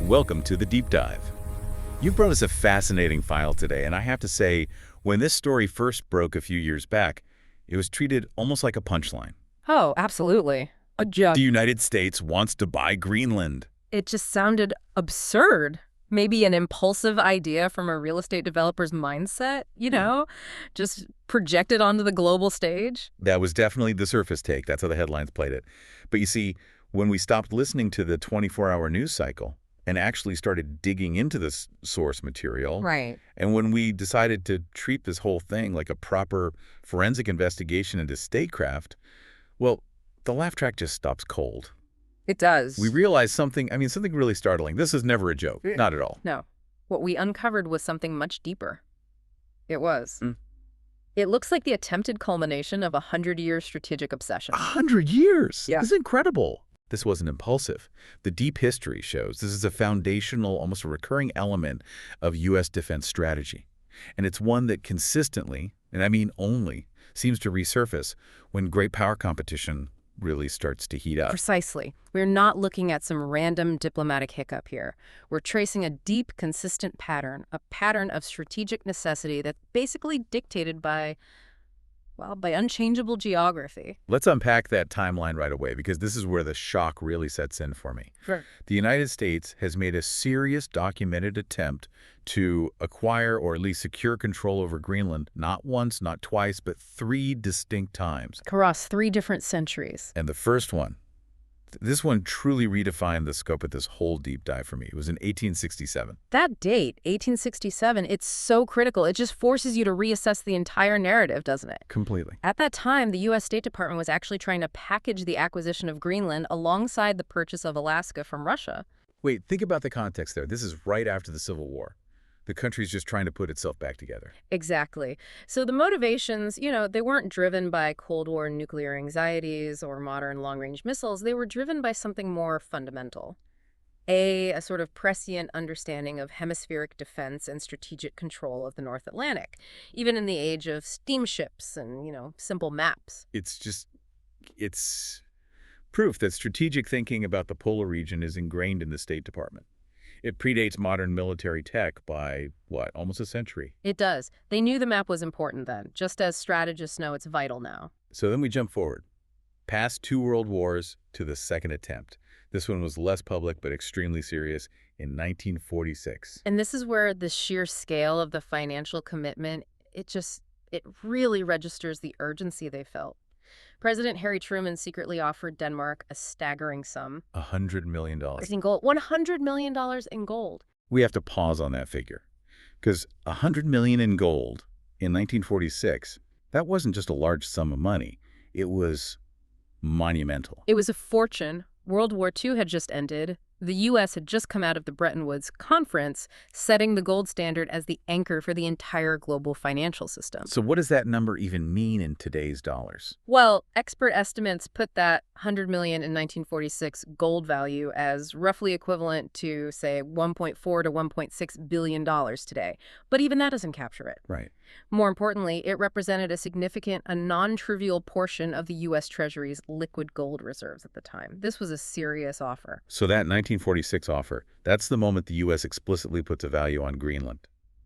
Welcome to the Deep Dive. You've brought us a fascinating file today, and I have to say, when this story first broke a few years back, it was treated almost like a punchline. Oh, absolutely. A joke. The United States wants to buy Greenland. It just sounded absurd. Maybe an impulsive idea from a real estate developer's mindset, just projected onto the global stage. That was definitely the surface take. That's how the headlines played it. But you see, when we stopped listening to the 24-hour news cycle and actually started digging into this source material, Right. and when we decided to treat this whole thing like a proper forensic investigation into statecraft, well, the laugh track just stops cold. It does. We realized something really startling. This is never a joke. Not at all. No. What we uncovered was something much deeper. It was. Mm. It looks like the attempted culmination of a 100-year strategic obsession. 100 years? Yeah. This is incredible. This wasn't impulsive. The deep history shows this is a foundational, almost a recurring element of U.S. defense strategy. And it's one that consistently, and I mean only, seems to resurface when great power competition really starts to heat up. Precisely. We're not looking at some random diplomatic hiccup here. We're tracing a deep, consistent pattern, a pattern of strategic necessity that's basically dictated by unchangeable geography. Let's unpack that timeline right away, because this is where the shock really sets in for me. Sure. The United States has made a serious documented attempt to acquire or at least secure control over Greenland, not once, not twice, but 3 distinct times. Across 3 different centuries. And the first one, this one truly redefined the scope of this whole deep dive for me. It was in 1867. That date, 1867, it's so critical. It just forces you to reassess the entire narrative, doesn't it? Completely. At that time, the U.S. State Department was actually trying to package the acquisition of Greenland alongside the purchase of Alaska from Russia. Wait, think about the context there. This is right after the Civil War. The country's just trying to put itself back together. Exactly. So the motivations, they weren't driven by Cold War nuclear anxieties or modern long-range missiles. They were driven by something more fundamental. A sort of prescient understanding of hemispheric defense and strategic control of the North Atlantic, even in the age of steamships and, simple maps. It's proof that strategic thinking about the polar region is ingrained in the State Department. It predates modern military tech by, almost a century. It does. They knew the map was important then, just as strategists know it's vital now. So then we jump forward, past 2 world wars to the second attempt. This one was less public but extremely serious in 1946. And this is where the sheer scale of the financial commitment, it really registers the urgency they felt. President Harry Truman secretly offered Denmark a staggering sum. $100 million. In gold. $100 million in gold. We have to pause on that figure, because $100 million in gold in 1946, that wasn't just a large sum of money. It was monumental. It was a fortune. World War II had just ended. The U.S. had just come out of the Bretton Woods Conference, setting the gold standard as the anchor for the entire global financial system. So what does that number even mean in today's dollars? Well, expert estimates put that $100 million in 1946 gold value as roughly equivalent to, say, $1.4 to $1.6 billion today. But even that doesn't capture it. Right. More importantly, it represented a non-trivial portion of the U.S. Treasury's liquid gold reserves at the time. This was a serious offer. So that 1946 offer, that's the moment the U.S. explicitly puts a value on Greenland.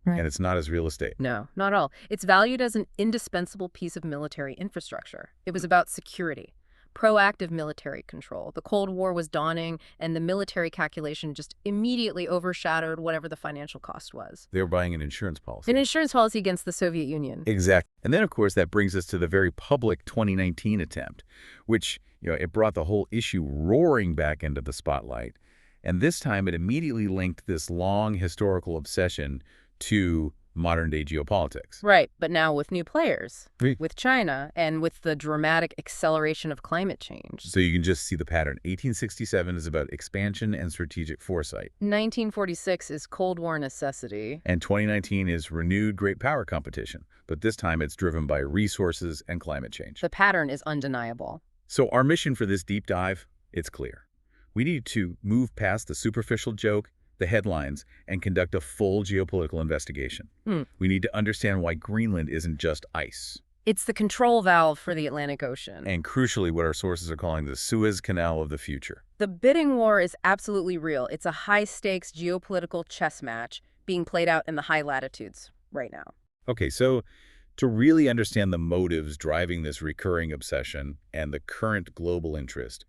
Right. And it's not as real estate. No, not at all. It's valued as an indispensable piece of military infrastructure. It was about security, proactive military control. The Cold War was dawning, and the military calculation just immediately overshadowed whatever the financial cost was. They were buying an insurance policy. An insurance policy against the Soviet Union. Exactly. And then, of course, that brings us to the very public 2019 attempt, which, it brought the whole issue roaring back into the spotlight. And this time, it immediately linked this long historical obsession to modern-day geopolitics. Right, but now with new players, Right. with China, and with the dramatic acceleration of climate change. So you can just see the pattern. 1867 is about expansion and strategic foresight. 1946 is Cold War necessity. And 2019 is renewed great power competition. But this time it's driven by resources and climate change. The pattern is undeniable. So our mission for this deep dive, it's clear. We need to move past the superficial joke, the headlines, and conduct a full geopolitical investigation. We need to understand why Greenland isn't just ice. It's the control valve for the Atlantic Ocean. And crucially, what our sources are calling the Suez Canal of the future. The bidding war is absolutely real. It's a high-stakes geopolitical chess match being played out in the high latitudes right now. Okay, so to really understand the motives driving this recurring obsession and the current global interest,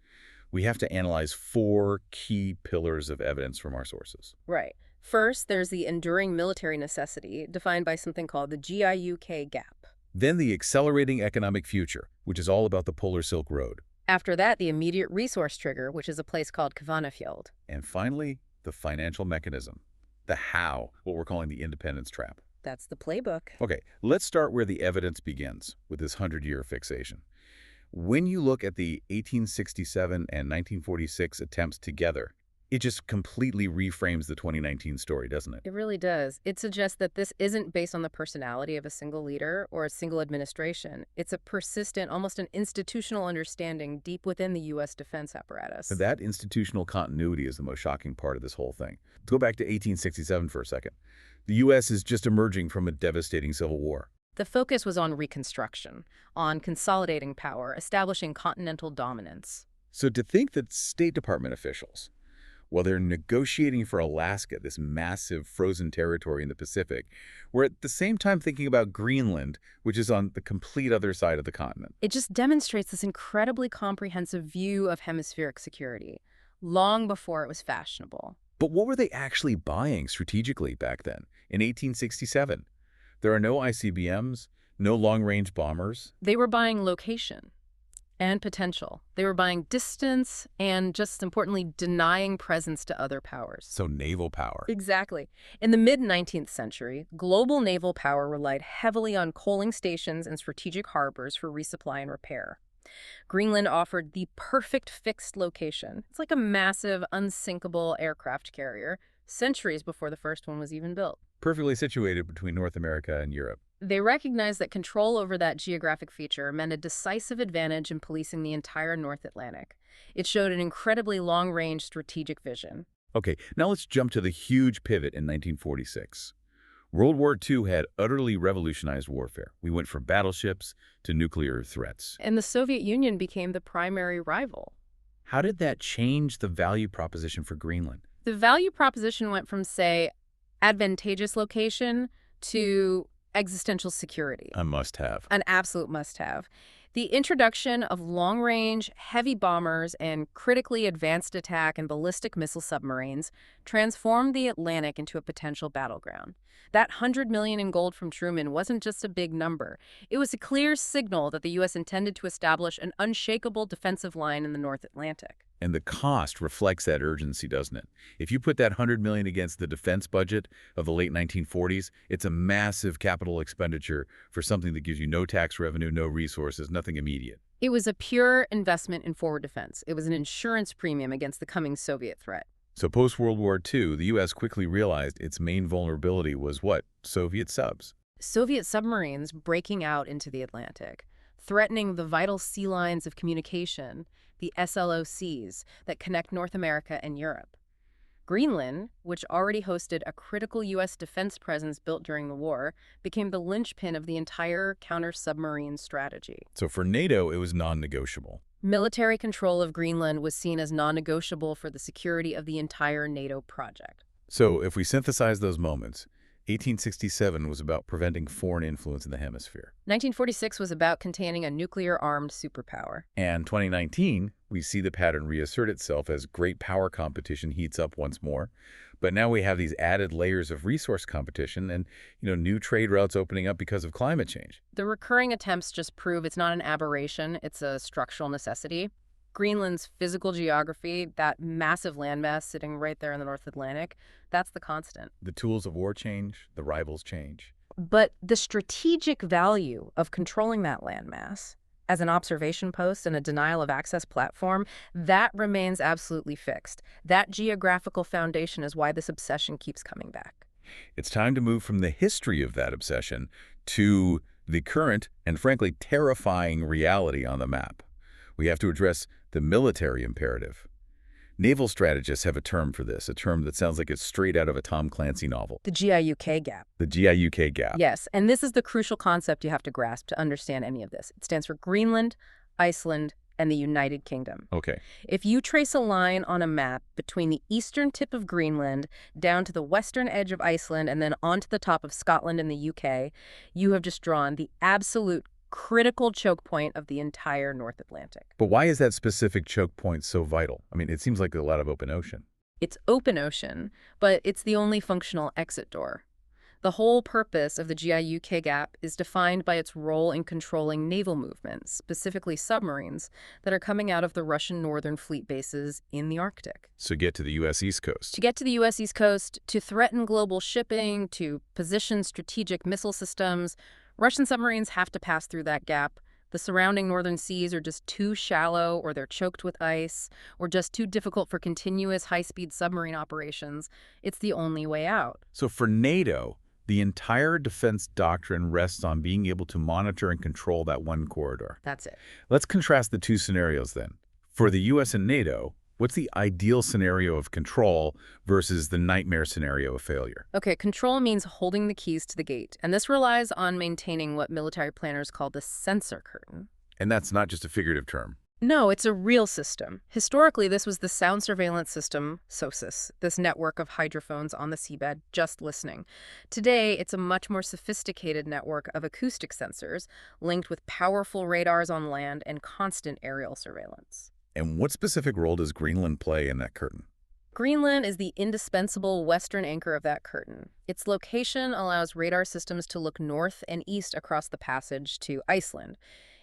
we have to analyze 4 key pillars of evidence from our sources. Right. First, there's the enduring military necessity, defined by something called the GIUK Gap. Then the accelerating economic future, which is all about the Polar Silk Road. After that, the immediate resource trigger, which is a place called Kvanefjeld. And finally, the financial mechanism, the how, what we're calling the independence trap. That's the playbook. Okay, let's start where the evidence begins, with this 100-year fixation. When you look at the 1867 and 1946 attempts together, it just completely reframes the 2019 story, doesn't it? It really does. It suggests that this isn't based on the personality of a single leader or a single administration. It's a persistent, almost an institutional understanding deep within the U.S. defense apparatus. And that institutional continuity is the most shocking part of this whole thing. Let's go back to 1867 for a second. The U.S. is just emerging from a devastating civil war. The focus was on reconstruction, on consolidating power, establishing continental dominance. So to think that State Department officials, while they're negotiating for Alaska, this massive frozen territory in the Pacific, we're at the same time thinking about Greenland, which is on the complete other side of the continent. It just demonstrates this incredibly comprehensive view of hemispheric security, long before it was fashionable. But what were they actually buying strategically back then, in 1867? There are no ICBMs, no long-range bombers. They were buying location and potential. They were buying distance and, just as importantly, denying presence to other powers. So naval power. Exactly. In the mid-19th century, global naval power relied heavily on coaling stations and strategic harbors for resupply and repair. Greenland offered the perfect fixed location. It's like a massive, unsinkable aircraft carrier, centuries before the first one was even built. Perfectly situated between North America and Europe. They recognized that control over that geographic feature meant a decisive advantage in policing the entire North Atlantic. It showed an incredibly long-range strategic vision. Okay, now let's jump to the huge pivot in 1946. World War II had utterly revolutionized warfare. We went from battleships to nuclear threats. And the Soviet Union became the primary rival. How did that change the value proposition for Greenland? The value proposition went from, say, advantageous location to existential security. A must-have. An absolute must-have. The introduction of long-range, heavy bombers and critically advanced attack and ballistic missile submarines transformed the Atlantic into a potential battleground. That $100 million in gold from Truman wasn't just a big number. It was a clear signal that the U.S. intended to establish an unshakable defensive line in the North Atlantic. And the cost reflects that urgency, doesn't it? If you put that $100 million against the defense budget of the late 1940s, it's a massive capital expenditure for something that gives you no tax revenue, no resources, nothing immediate. It was a pure investment in forward defense. It was an insurance premium against the coming Soviet threat. So post-World War II, the U.S. quickly realized its main vulnerability was what? Soviet subs. Soviet submarines breaking out into the Atlantic, threatening the vital sea lines of communication, the SLOCs that connect North America and Europe. Greenland, which already hosted a critical U.S. defense presence built during the war, became the linchpin of the entire counter-submarine strategy. So for NATO, it was non-negotiable. Military control of Greenland was seen as non-negotiable for the security of the entire NATO project. So if we synthesize those moments, 1867 was about preventing foreign influence in the hemisphere. 1946 was about containing a nuclear-armed superpower. And 2019, we see the pattern reassert itself as great power competition heats up once more. But now we have these added layers of resource competition and, new trade routes opening up because of climate change. The recurring attempts just prove it's not an aberration, it's a structural necessity. Greenland's physical geography, that massive landmass sitting right there in the North Atlantic, that's the constant. The tools of war change, the rivals change. But the strategic value of controlling that landmass as an observation post and a denial of access platform, that remains absolutely fixed. That geographical foundation is why this obsession keeps coming back. It's time to move from the history of that obsession to the current and, frankly, terrifying reality on the map. We have to address the military imperative. Naval strategists have a term for this, a term that sounds like it's straight out of a Tom Clancy novel. The GIUK Gap. The GIUK Gap. Yes, and this is the crucial concept you have to grasp to understand any of this. It stands for Greenland, Iceland, and the United Kingdom. Okay. If you trace a line on a map between the eastern tip of Greenland down to the western edge of Iceland and then onto the top of Scotland and the UK, you have just drawn the absolute critical choke point of the entire North Atlantic. But why is that specific choke point so vital? I mean, it seems like a lot of open ocean. It's open ocean, but it's the only functional exit door. The whole purpose of the GIUK Gap is defined by its role in controlling naval movements, specifically submarines, that are coming out of the Russian Northern Fleet bases in the Arctic. So get to the U.S. East Coast. To get to the U.S. East Coast, to threaten global shipping, to position strategic missile systems, Russian submarines have to pass through that gap. The surrounding northern seas are just too shallow, or they're choked with ice, or just too difficult for continuous high-speed submarine operations. It's the only way out. So for NATO, the entire defense doctrine rests on being able to monitor and control that one corridor. That's it. Let's contrast the two scenarios then. For the U.S. and NATO, what's the ideal scenario of control versus the nightmare scenario of failure? Okay, control means holding the keys to the gate, and this relies on maintaining what military planners call the sensor curtain. And that's not just a figurative term. No, it's a real system. Historically, this was the sound surveillance system, SOSUS, this network of hydrophones on the seabed just listening. Today, it's a much more sophisticated network of acoustic sensors linked with powerful radars on land and constant aerial surveillance. And what specific role does Greenland play in that curtain? Greenland is the indispensable western anchor of that curtain. Its location allows radar systems to look north and east across the passage to Iceland.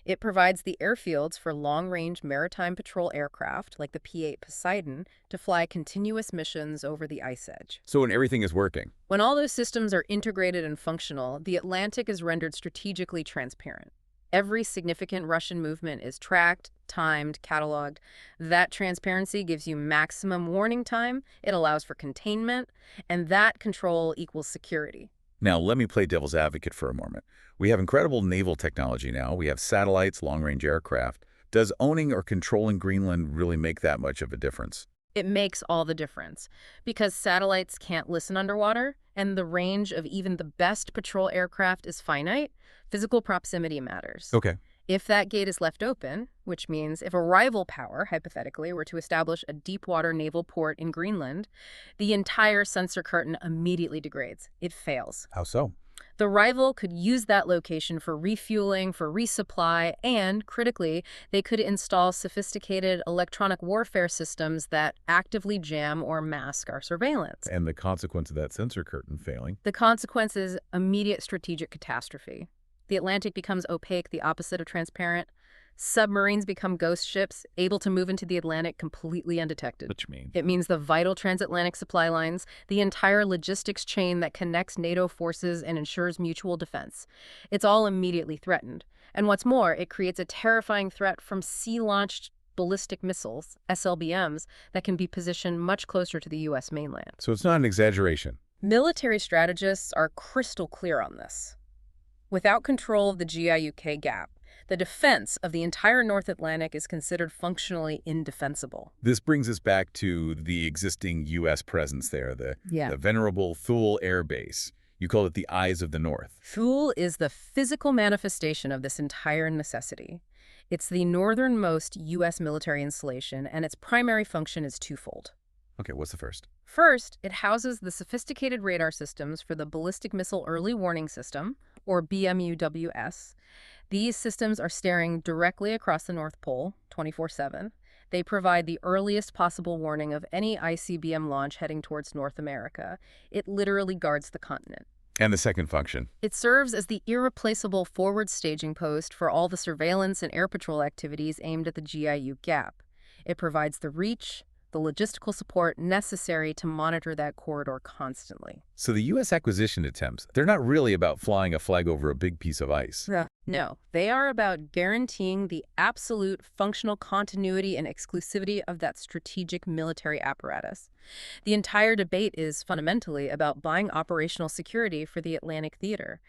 It provides the airfields for long-range maritime patrol aircraft, like the P-8 Poseidon, to fly continuous missions over the ice edge. So when everything is working. When all those systems are integrated and functional, the Atlantic is rendered strategically transparent. Every significant Russian movement is tracked, timed, cataloged. That transparency gives you maximum warning time, it allows for containment, and that control equals security. Now, let me play devil's advocate for a moment. We have incredible naval technology now. We have satellites, long-range aircraft. Does owning or controlling Greenland really make that much of a difference? It makes all the difference, because satellites can't listen underwater, and the range of even the best patrol aircraft is finite. Physical proximity matters. Okay. If that gate is left open, which means if a rival power, hypothetically, were to establish a deep-water naval port in Greenland, the entire sensor curtain immediately degrades. It fails. How so? The rival could use that location for refueling, for resupply, and, critically, they could install sophisticated electronic warfare systems that actively jam or mask our surveillance. And the consequence of that sensor curtain failing? The consequence is immediate strategic catastrophe. The Atlantic becomes opaque, the opposite of transparent. Submarines become ghost ships, able to move into the Atlantic completely undetected. What you mean? It means the vital transatlantic supply lines, the entire logistics chain that connects NATO forces and ensures mutual defense. It's all immediately threatened. And what's more, it creates a terrifying threat from sea-launched ballistic missiles, SLBMs, that can be positioned much closer to the U.S. mainland. So it's not an exaggeration. Military strategists are crystal clear on this. Without control of the GIUK Gap, the defense of the entire North Atlantic is considered functionally indefensible. This brings us back to the existing U.S. presence there, the venerable Thule Air Base. You call it the Eyes of the North. Thule is the physical manifestation of this entire necessity. It's the northernmost U.S. military installation, and its primary function is twofold. Okay, what's the first? First, it houses the sophisticated radar systems for the Ballistic Missile Early Warning System, or BMUWS. These systems are staring directly across the North Pole, 24/7. They provide the earliest possible warning of any ICBM launch heading towards North America. It literally guards the continent. And the second function? It serves as the irreplaceable forward staging post for all the surveillance and air patrol activities aimed at the GIUK Gap. It provides the reach, the logistical support necessary to monitor that corridor constantly. So the U.S. acquisition attempts, they're not really about flying a flag over a big piece of ice. No, they are about guaranteeing the absolute functional continuity and exclusivity of that strategic military apparatus. The entire debate is fundamentally about buying operational security for the Atlantic theater.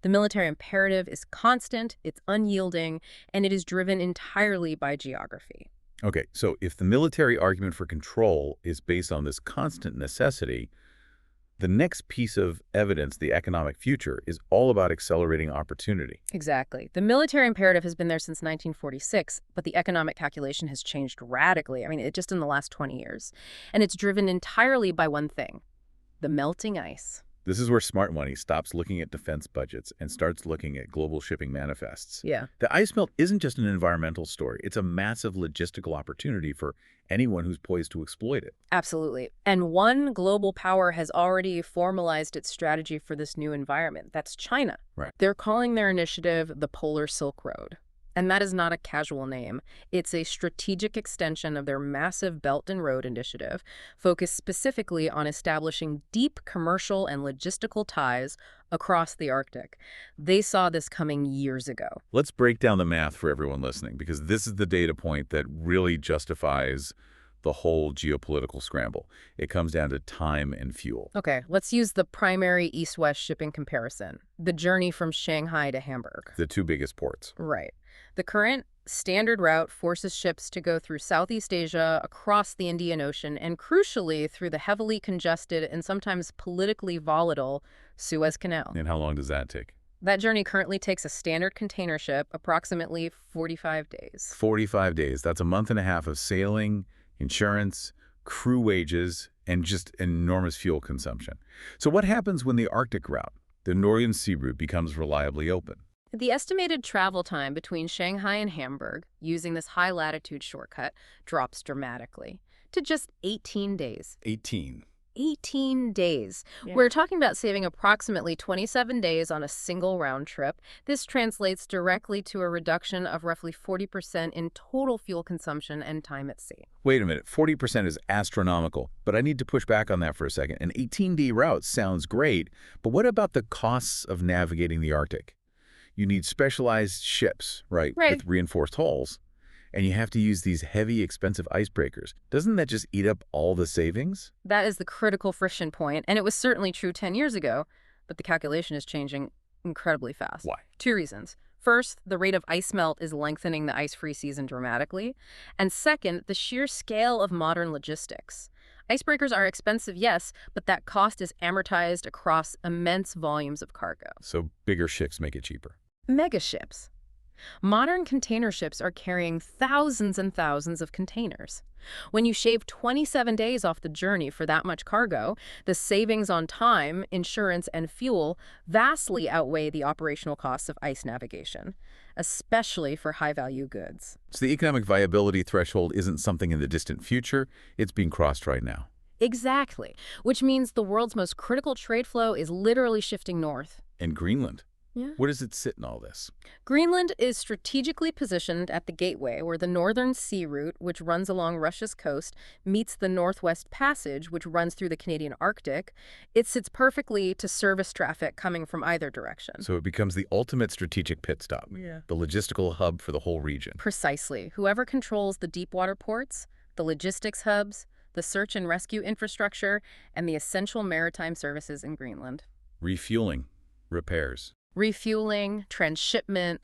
The military imperative is constant, it's unyielding, and it is driven entirely by geography. Okay, so if the military argument for control is based on this constant necessity, the next piece of evidence, the economic future, is all about accelerating opportunity. Exactly. The military imperative has been there since 1946, but the economic calculation has changed radically. I mean, just in the last 20 years. And it's driven entirely by one thing, the melting ice. This is where smart money stops looking at defense budgets and starts looking at global shipping manifests. Yeah. The ice melt isn't just an environmental story. It's a massive logistical opportunity for anyone who's poised to exploit it. Absolutely. And one global power has already formalized its strategy for this new environment. That's China. Right. They're calling their initiative the Polar Silk Road. And that is not a casual name. It's a strategic extension of their massive Belt and Road initiative, focused specifically on establishing deep commercial and logistical ties across the Arctic. They saw this coming years ago. Let's break down the math for everyone listening, because this is the data point that really justifies the whole geopolitical scramble. It comes down to time and fuel. Okay, let's use the primary east-west shipping comparison, the journey from Shanghai to Hamburg. The two biggest ports. Right. The current standard route forces ships to go through Southeast Asia, across the Indian Ocean, and crucially through the heavily congested and sometimes politically volatile Suez Canal. And how long does that take? That journey currently takes a standard container ship approximately 45 days. 45 days. That's a month and a half of sailing, insurance, crew wages, and just enormous fuel consumption. So what happens when the Arctic route, the Northern Sea route, becomes reliably open? The estimated travel time between Shanghai and Hamburg, using this high-latitude shortcut, drops dramatically to just 18 days. 18 days. Yeah. We're talking about saving approximately 27 days on a single round trip. This translates directly to a reduction of roughly 40% in total fuel consumption and time at sea. Wait a minute, 40% is astronomical, but I need to push back on that for a second. An 18-day route sounds great, but what about the costs of navigating the Arctic? You need specialized ships, right, with reinforced hulls, and you have to use these heavy, expensive icebreakers. Doesn't that just eat up all the savings? That is the critical friction point, and it was certainly true 10 years ago, but the calculation is changing incredibly fast. Why? Two reasons. First, the rate of ice melt is lengthening the ice-free season dramatically. And second, the sheer scale of modern logistics. Icebreakers are expensive, yes, but that cost is amortized across immense volumes of cargo. So bigger ships make it cheaper. Megaships. Modern container ships are carrying thousands and thousands of containers. When you shave 27 days off the journey for that much cargo, the savings on time, insurance, and fuel vastly outweigh the operational costs of ice navigation, especially for high-value goods. So the economic viability threshold isn't something in the distant future, it's being crossed right now. Exactly, which means the world's most critical trade flow is literally shifting north. And Greenland? Yeah. Where does it sit in all this? Greenland is strategically positioned at the gateway where the Northern Sea route, which runs along Russia's coast, meets the Northwest Passage, which runs through the Canadian Arctic. It sits perfectly to service traffic coming from either direction. So it becomes the ultimate strategic pit stop, the logistical hub for the whole region. Precisely. Whoever controls the deep water ports, the logistics hubs, the search and rescue infrastructure, and the essential maritime services in Greenland. Refueling, repairs. Refueling, transshipment,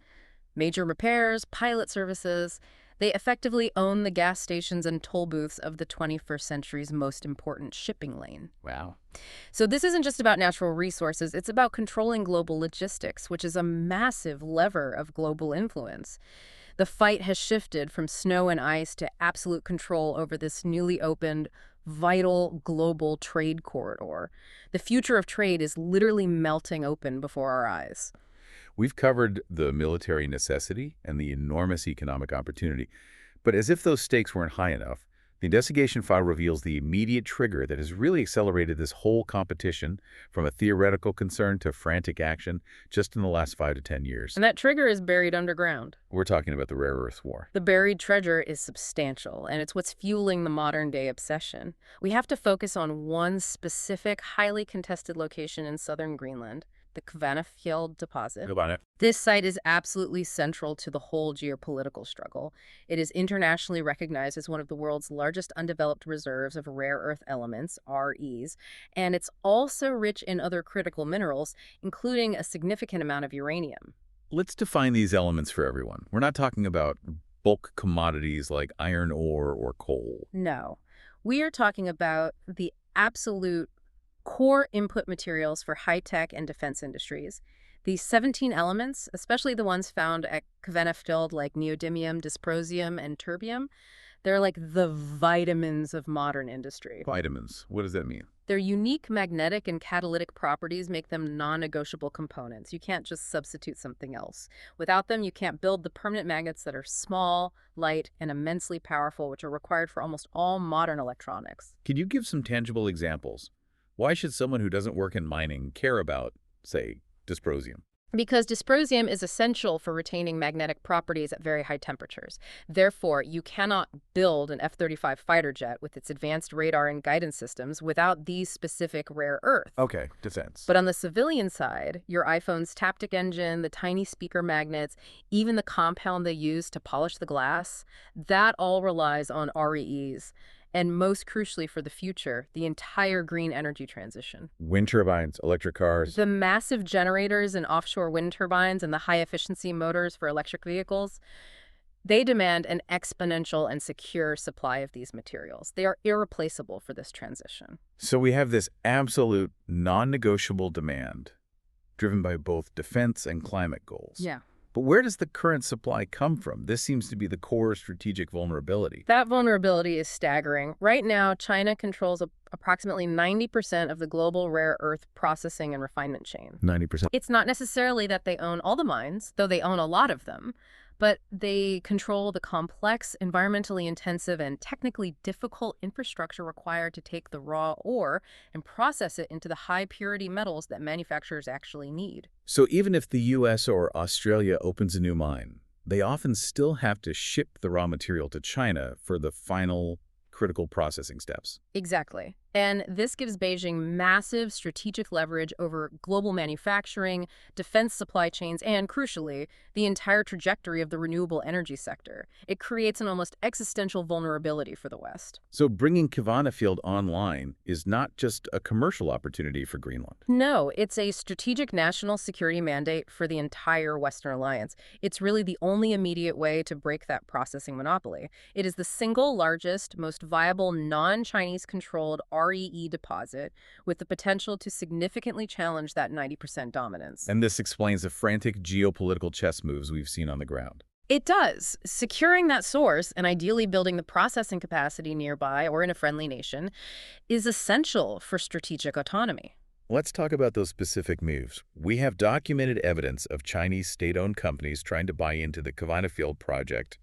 major repairs, pilot services. They effectively own the gas stations and toll booths of the 21st century's most important shipping lane. Wow. So this isn't just about natural resources, it's about controlling global logistics, which is a massive lever of global influence. The fight has shifted from snow and ice to absolute control over this newly opened, vital global trade corridor. The future of trade is literally melting open before our eyes. We've covered the military necessity and the enormous economic opportunity, but as if those stakes weren't high enough, the investigation file reveals the immediate trigger that has really accelerated this whole competition from a theoretical concern to frantic action just in the last 5 to 10 years. And that trigger is buried underground. We're talking about the rare earth war. The buried treasure is substantial, and it's what's fueling the modern-day obsession. We have to focus on one specific, highly contested location in southern Greenland, the Kvanefjeld deposit. Go on it. This site is absolutely central to the whole geopolitical struggle. It is internationally recognized as one of the world's largest undeveloped reserves of rare earth elements, REs, and it's also rich in other critical minerals, including a significant amount of uranium. Let's define these elements for everyone. We're not talking about bulk commodities like iron ore or coal. No. We are talking about the absolute core input materials for high-tech and defense industries. These 17 elements, especially the ones found at Kvanefjeld like neodymium, dysprosium, and terbium, they're like the vitamins of modern industry. Vitamins. What does that mean? Their unique magnetic and catalytic properties make them non-negotiable components. You can't just substitute something else. Without them, you can't build the permanent magnets that are small, light, and immensely powerful, which are required for almost all modern electronics. Can you give some tangible examples? Why should someone who doesn't work in mining care about, say, dysprosium? Because dysprosium is essential for retaining magnetic properties at very high temperatures. Therefore, you cannot build an F-35 fighter jet with its advanced radar and guidance systems without these specific rare earths. Okay, defense. But on the civilian side, your iPhone's Taptic engine, the tiny speaker magnets, even the compound they use to polish the glass, that all relies on REEs. And most crucially for the future, the entire green energy transition. Wind turbines, electric cars. The massive generators and offshore wind turbines and the high-efficiency motors for electric vehicles, they demand an exponential and secure supply of these materials. They are irreplaceable for this transition. So we have this absolute non-negotiable demand driven by both defense and climate goals. Yeah. But where does the current supply come from? This seems to be the core strategic vulnerability. That vulnerability is staggering. Right now, China controls approximately 90% of the global rare earth processing and refinement chain. 90%. It's not necessarily that they own all the mines, though they own a lot of them, but they control the complex, environmentally intensive, and technically difficult infrastructure required to take the raw ore and process it into the high-purity metals that manufacturers actually need. So even if the US or Australia opens a new mine, they often still have to ship the raw material to China for the final critical processing steps. Exactly. And this gives Beijing massive strategic leverage over global manufacturing, defense supply chains, and, crucially, the entire trajectory of the renewable energy sector. It creates an almost existential vulnerability for the West. So bringing Kvanefjeld online is not just a commercial opportunity for Greenland. No, it's a strategic national security mandate for the entire Western Alliance. It's really the only immediate way to break that processing monopoly. It is the single largest, most viable non-Chinese controlled REE deposit with the potential to significantly challenge that 90% dominance. And this explains the frantic geopolitical chess moves we've seen on the ground. It does. Securing that source and ideally building the processing capacity nearby or in a friendly nation is essential for strategic autonomy. Let's talk about those specific moves. We have documented evidence of Chinese state-owned companies trying to buy into the Kvanefjeld project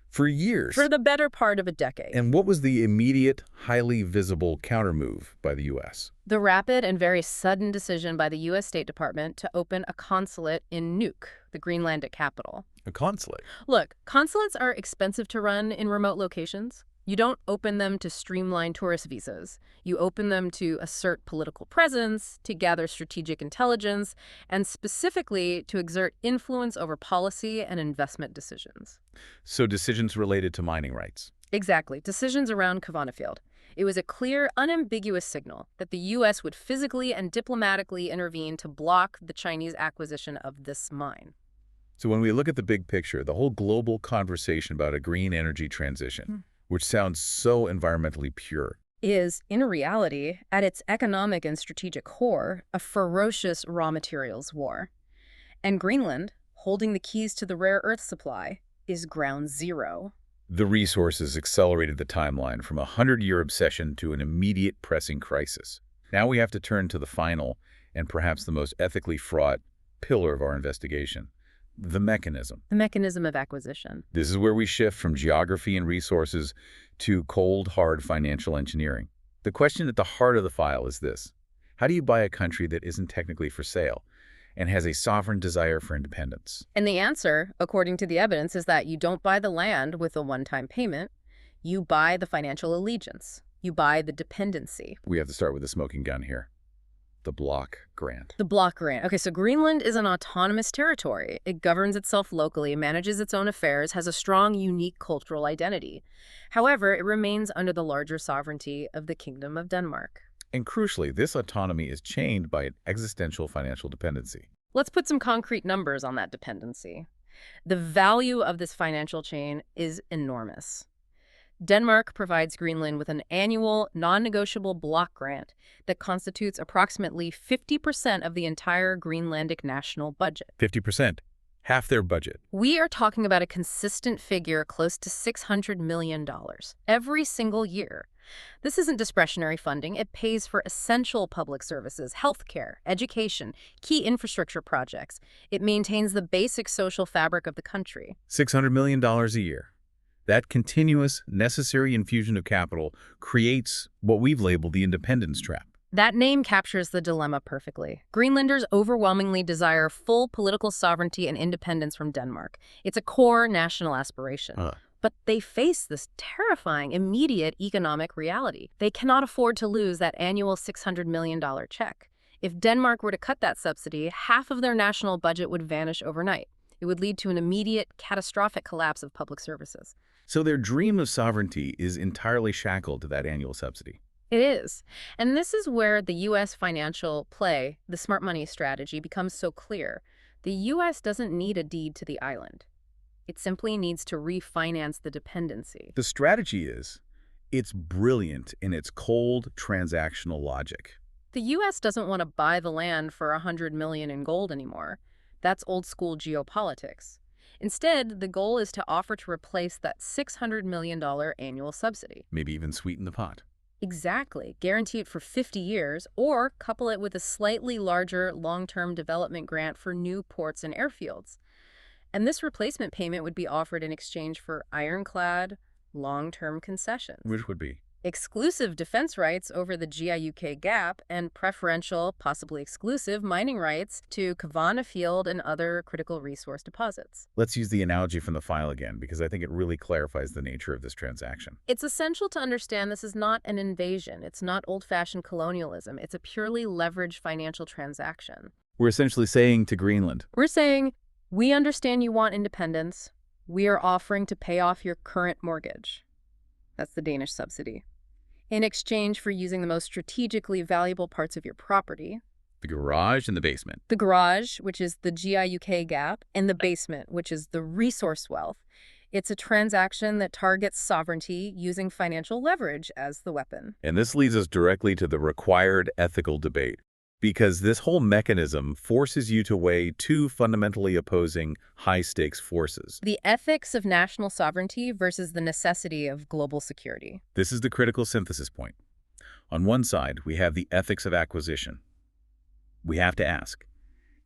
for years. For the better part of a decade. And what was the immediate, highly visible countermove by the U.S.? The rapid and very sudden decision by the U.S. State Department to open a consulate in GIUK, the Greenlandic capital. A consulate? Look, consulates are expensive to run in remote locations. You don't open them to streamline tourist visas. You open them to assert political presence, to gather strategic intelligence, and specifically to exert influence over policy and investment decisions. So decisions related to mining rights. Exactly. Decisions around Kvanefjeld. It was a clear, unambiguous signal that the U.S. would physically and diplomatically intervene to block the Chinese acquisition of this mine. So when we look at the big picture, the whole global conversation about a green energy transition, which sounds so environmentally pure, is, in reality, at its economic and strategic core, a ferocious raw materials war. And Greenland, holding the keys to the rare earth supply, is ground zero. the resources accelerated the timeline from a 100-year obsession to an immediate pressing crisis. Now we have to turn to the final, and perhaps the most ethically fraught, pillar of our investigation, the mechanism. The mechanism of acquisition. This is where we shift from geography and resources to cold, hard financial engineering. The question at the heart of the file is this: how do you buy a country that isn't technically for sale and has a sovereign desire for independence? And the answer, according to the evidence, is that you don't buy the land with a one-time payment. You buy the financial allegiance. You buy the dependency. We have to start with the smoking gun here. The block grant. The block grant. Okay, so Greenland is an autonomous territory. It governs itself locally, manages its own affairs, has a strong, unique cultural identity. However, it remains under the larger sovereignty of the Kingdom of Denmark. And crucially, this autonomy is chained by an existential financial dependency. Let's put some concrete numbers on that dependency. The value of this financial chain is enormous. Denmark provides Greenland with an annual, non-negotiable block grant that constitutes approximately 50% of the entire Greenlandic national budget. 50%. Half their budget. We are talking about a consistent figure close to $600 million every single year. This isn't discretionary funding. It pays for essential public services, healthcare, education, key infrastructure projects. It maintains the basic social fabric of the country. $600 million a year. That continuous, necessary infusion of capital creates what we've labeled the independence trap. That name captures the dilemma perfectly. Greenlanders overwhelmingly desire full political sovereignty and independence from Denmark. It's a core national aspiration. But they face this terrifying, immediate economic reality. They cannot afford to lose that annual $600 million check. If Denmark were to cut that subsidy, half of their national budget would vanish overnight. It would lead to an immediate, catastrophic collapse of public services. So their dream of sovereignty is entirely shackled to that annual subsidy. It is. And this is where the U.S. financial play, the smart money strategy, becomes so clear. The U.S. doesn't need a deed to the island. It simply needs to refinance the dependency. The strategy is, it's brilliant in its cold, transactional logic. The U.S. doesn't want to buy the land for $100 million in gold anymore. That's old-school geopolitics. Instead, the goal is to offer to replace that $600 million annual subsidy. Maybe even sweeten the pot. Exactly. Guarantee it for 50 years, or couple it with a slightly larger long-term development grant for new ports and airfields. And this replacement payment would be offered in exchange for ironclad, long-term concessions. Which would be? Exclusive defense rights over the GIUK Gap and preferential, possibly exclusive, mining rights to Kavana Field and other critical resource deposits. Let's use the analogy from the file again, because I think it really clarifies the nature of this transaction. It's essential to understand this is not an invasion. It's not old-fashioned colonialism. It's a purely leveraged financial transaction. We're essentially saying to Greenland, We're saying, we understand you want independence. We are offering to pay off your current mortgage. That's the Danish subsidy. In exchange for using the most strategically valuable parts of your property. the garage and the basement. The garage, which is the GIUK Gap, and the basement, which is the resource wealth. It's a transaction that targets sovereignty using financial leverage as the weapon. And this leads us directly to the required ethical debate, because this whole mechanism forces you to weigh two fundamentally opposing high-stakes forces. The ethics of national sovereignty versus the necessity of global security. This is the critical synthesis point. On one side, we have the ethics of acquisition. We have to ask,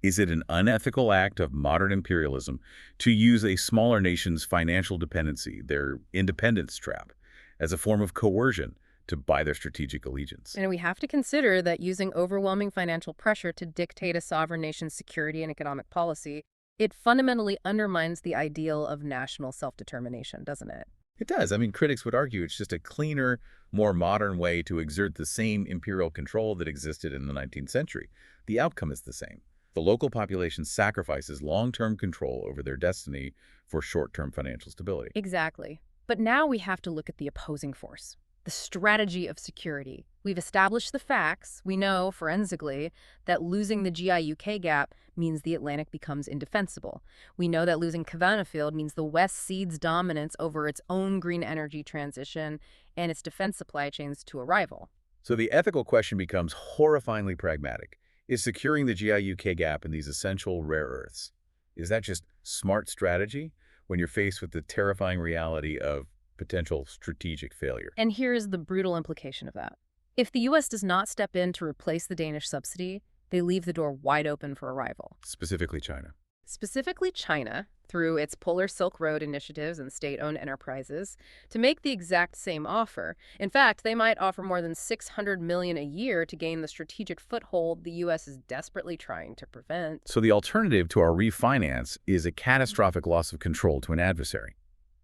is it an unethical act of modern imperialism to use a smaller nation's financial dependency, their independence trap, as a form of coercion to buy their strategic allegiance? And we have to consider that using overwhelming financial pressure to dictate a sovereign nation's security and economic policy, it fundamentally undermines the ideal of national self-determination, doesn't it? It does. I mean, critics would argue it's just a cleaner, more modern way to exert the same imperial control that existed in the 19th century. The outcome is the same. The local population sacrifices long-term control over their destiny for short-term financial stability. Exactly. But now we have to look at the opposing force. The strategy of security. We've established the facts. We know, forensically, that losing the GIUK Gap means the Atlantic becomes indefensible. We know that losing Kavana Field means the West cedes dominance over its own green energy transition and its defense supply chains to a rival. So the ethical question becomes horrifyingly pragmatic. Is securing the GIUK Gap and these essential rare earths, is that just smart strategy when you're faced with the terrifying reality of potential strategic failure? And here's the brutal implication of that. If the U.S. does not step in to replace the Danish subsidy, they leave the door wide open for a rival. Specifically China. Specifically China, through its Polar Silk Road initiatives and state-owned enterprises, to make the exact same offer. In fact, they might offer more than $600 million a year to gain the strategic foothold the U.S. is desperately trying to prevent. So the alternative to our refinance is a catastrophic loss of control to an adversary.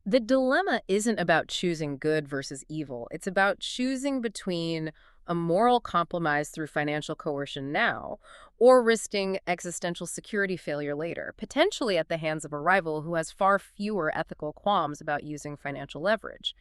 The dilemma isn't about choosing good versus evil. It's about choosing between a moral compromise through financial coercion now, or risking existential security failure later, potentially at the hands of a rival who has far fewer ethical qualms about using financial leverage.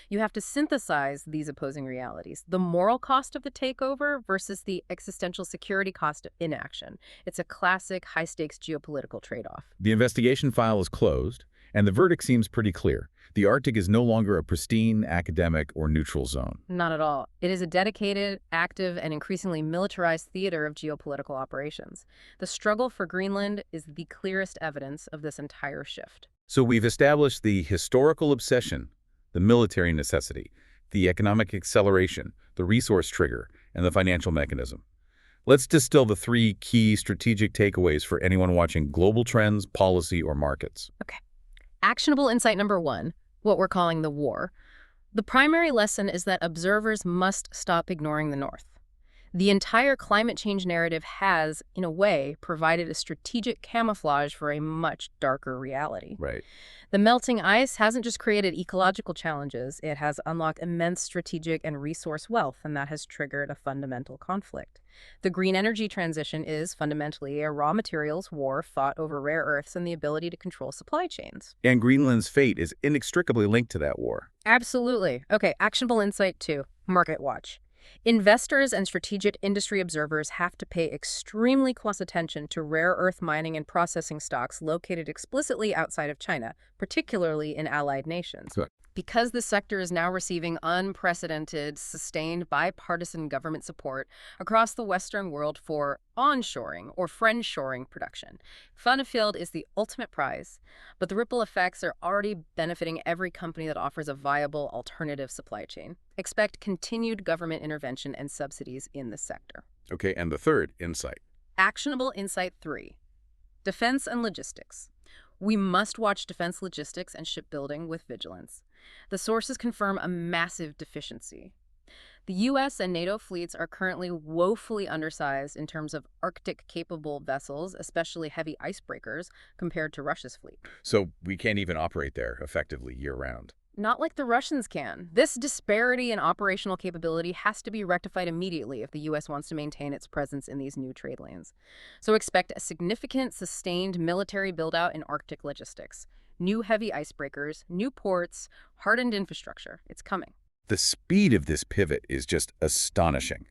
You have to synthesize these opposing realities, the moral cost of the takeover versus the existential security cost of inaction. It's a classic high-stakes geopolitical trade-off. The investigation file is closed, and the verdict seems pretty clear. The Arctic is no longer a pristine, academic, or neutral zone. Not at all. It is a dedicated, active, and increasingly militarized theater of geopolitical operations. The struggle for Greenland is the clearest evidence of this entire shift. So we've established the historical obsession, the military necessity, the economic acceleration, the resource trigger, and the financial mechanism. Let's distill the three key strategic takeaways for anyone watching global trends, policy, or markets. Okay. Actionable insight number one, what we're calling the war. The primary lesson is that observers must stop ignoring the North. The entire climate change narrative has, in a way, provided a strategic camouflage for a much darker reality. Right. The melting ice hasn't just created ecological challenges, it has unlocked immense strategic and resource wealth, and that has triggered a fundamental conflict. The green energy transition is fundamentally a raw materials war fought over rare earths and the ability to control supply chains. And Greenland's fate is inextricably linked to that war. Absolutely. Okay, actionable insight two, market watch. Investors and strategic industry observers have to pay extremely close attention to rare earth mining and processing stocks located explicitly outside of China, particularly in allied nations. Good. Because the sector is now receiving unprecedented, sustained bipartisan government support across the Western world for onshoring or friendshoring production. Funfield is the ultimate prize, but the ripple effects are already benefiting every company that offers a viable alternative supply chain. Expect continued government intervention and subsidies in this sector. Okay, and the third insight. Actionable insight three, defense and logistics. We must watch defense logistics and shipbuilding with vigilance. The sources confirm a massive deficiency. The U.S. and NATO fleets are currently woefully undersized in terms of Arctic-capable vessels, especially heavy icebreakers, compared to Russia's fleet. So we can't even operate there effectively year-round. Not like the Russians can. This disparity in operational capability has to be rectified immediately if the U.S. wants to maintain its presence in these new trade lanes. So expect a significant, sustained military build-out in Arctic logistics. New heavy icebreakers, new ports, hardened infrastructure. It's coming. The speed of this pivot is just astonishing.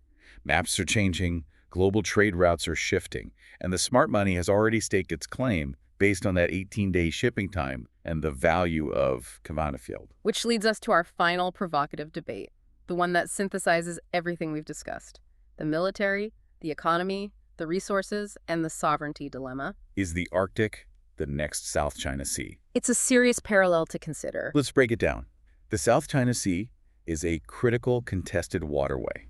Maps are changing, global trade routes are shifting, and the smart money has already staked its claim based on that 18-day shipping time and the value of Kvanefjeld. Which leads us to our final provocative debate, the one that synthesizes everything we've discussed. The military, the economy, the resources, and the sovereignty dilemma. Is the Arctic the next South China Sea? It's a serious parallel to consider. Let's break it down. The South China Sea is a critical contested waterway.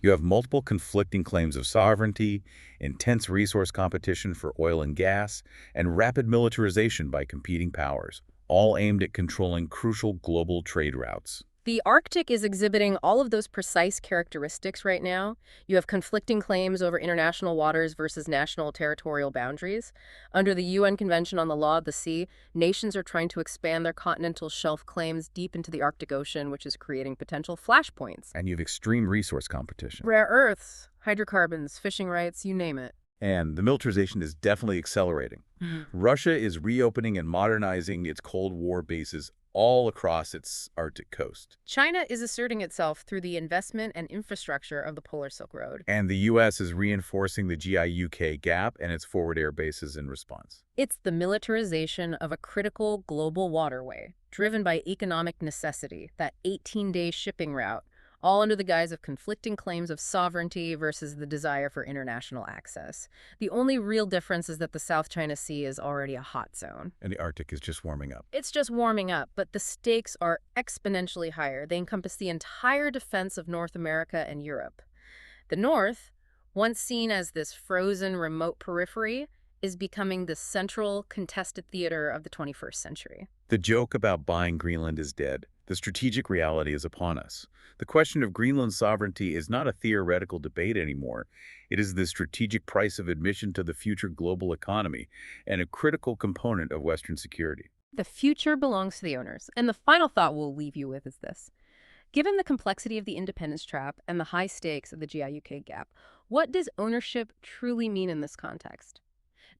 You have multiple conflicting claims of sovereignty, intense resource competition for oil and gas, and rapid militarization by competing powers, all aimed at controlling crucial global trade routes. The Arctic is exhibiting all of those precise characteristics right now. You have conflicting claims over international waters versus national territorial boundaries. Under the UN Convention on the Law of the Sea, nations are trying to expand their continental shelf claims deep into the Arctic Ocean, which is creating potential flashpoints. And you have extreme resource competition. Rare earths, hydrocarbons, fishing rights, you name it. And the militarization is definitely accelerating. Russia is reopening and modernizing its Cold War bases all across its Arctic coast. China is asserting itself through the investment and infrastructure of the Polar Silk Road. And the U.S. is reinforcing the GIUK Gap and its forward air bases in response. It's the militarization of a critical global waterway, driven by economic necessity, that 18-day shipping route, all under the guise of conflicting claims of sovereignty versus the desire for international access. The only real difference is that the South China Sea is already a hot zone. And the Arctic is just warming up. It's just warming up, but the stakes are exponentially higher. They encompass the entire defense of North America and Europe. The North, once seen as this frozen, remote periphery, is becoming the central, contested theater of the 21st century. The joke about buying Greenland is dead. The strategic reality is upon us. The question of Greenland's sovereignty is not a theoretical debate anymore. It is the strategic price of admission to the future global economy and a critical component of Western security. The future belongs to the owners. And the final thought we'll leave you with is this. Given the complexity of the independence trap and the high stakes of the GIUK gap, what does ownership truly mean in this context?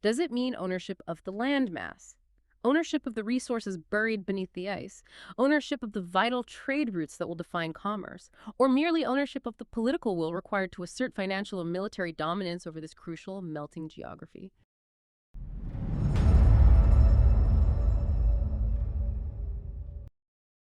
Does it mean ownership of the landmass? Ownership of the resources buried beneath the ice? Ownership of the vital trade routes that will define commerce? Or merely ownership of the political will required to assert financial and military dominance over this crucial melting geography?